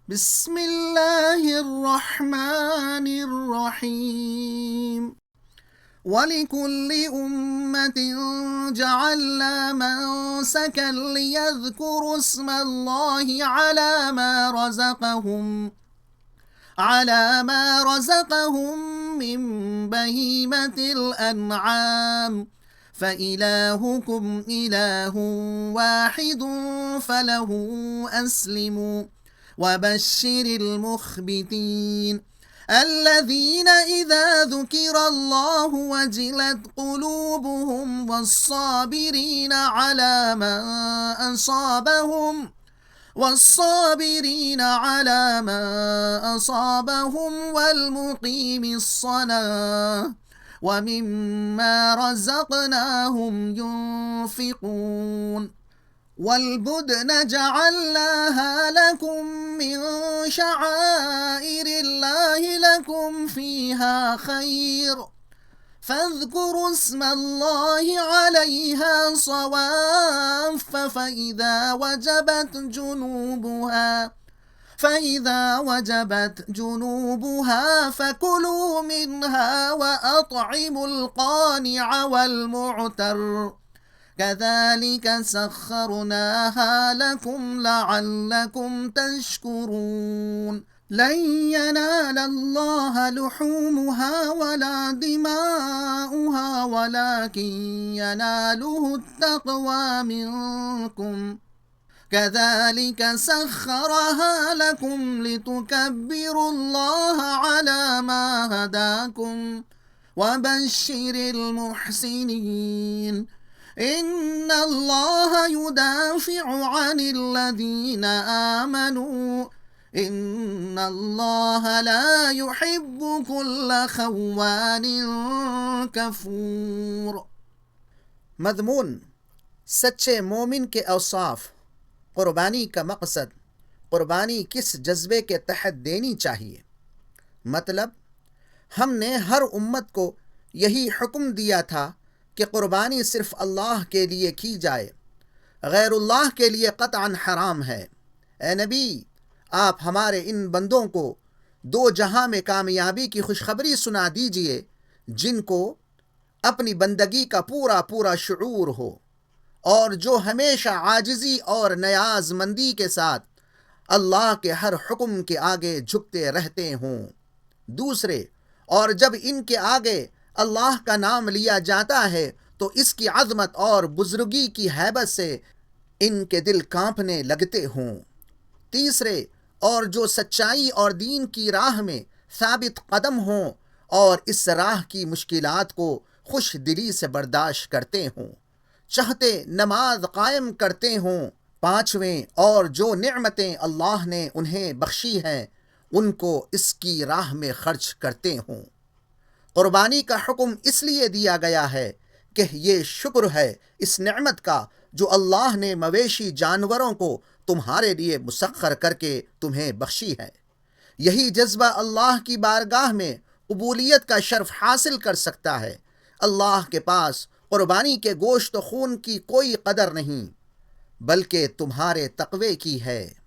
بسم الله الرحمن الرحيم. ولكل أمة جعلنا منسكا ليذكروا اسم الله على ما رزقهم من بهيمة الأنعام فإلهكم إله واحد فله أسلموا وبشر المخبتين الذين إذا ذكر الله وجلت قلوبهم والصابرين على ما أصابهم والمقيم الصلاة ومما رزقناهم ينفقون والبدن جعلناها لكم من شعائر الله لكم فيها خير فاذكروا اسم الله عليها صواف فإذا وجبت جنوبها فكلوا منها وأطعموا القانع والمعتر كذلك سخرناها لكم لعلكم تشكرون لن ينال الله لحومها ولا دماؤها ولكن يناله التقوى منكم كذلك سخرها لكم لتكبروا الله على ما هداكم وبشر المحسنين إن الله يدافع عن الذين آمنوا إن الله لا يحب كل خوان كفور। मज़मून सच्चे मोमिन के औसाफ, क़ुरबानी का मकसद, क़ुरबानी किस जज्बे के तहत देनी चाहिए। मतलब, हमने हर उम्मत को यही हुक्म दिया था कि क़ुरबानी सिर्फ़ अल्लाह के लिए की जाए, गैरुल्लाह के लिए क़त्अन हराम है। ए नबी, आप हमारे इन बंदों को दो जहां में कामयाबी की खुशखबरी सुना दीजिए, जिनको अपनी बंदगी का पूरा पूरा शुऊर हो और जो हमेशा आजिज़ी और नयाज़मंदी के साथ अल्लाह के हर हुक्म के आगे झुकते रहते हों। दूसरे, और जब इनके आगे अल्लाह का नाम लिया जाता है तो इसकी अज़मत और बुज़ुर्गी की हैबत से इनके दिल कांपने लगते हों। तीसरे, और जो सच्चाई और दीन की राह में साबित कदम हों और इस राह की मुश्किलात को खुश दिली से बर्दाश्त करते हों, चाहते नमाज कायम करते हों। पाँचवें, और जो नेमतें अल्लाह ने उन्हें बख्शी हैं उनको इसकी राह में खर्च करते हों। क़ुरबानी का हुक्म इसलिए दिया गया है कि ये शुक्र है इस नेमत का जो अल्लाह ने मवेशी जानवरों को तुम्हारे लिए मुसख्खर करके तुम्हें बख्शी है। यही जज्बा अल्लाह की बारगाह में कबूलियत का शर्फ हासिल कर सकता है। अल्लाह के पास क़ुरबानी के गोश्त खून की कोई कदर नहीं, बल्कि तुम्हारे तक़वे की है।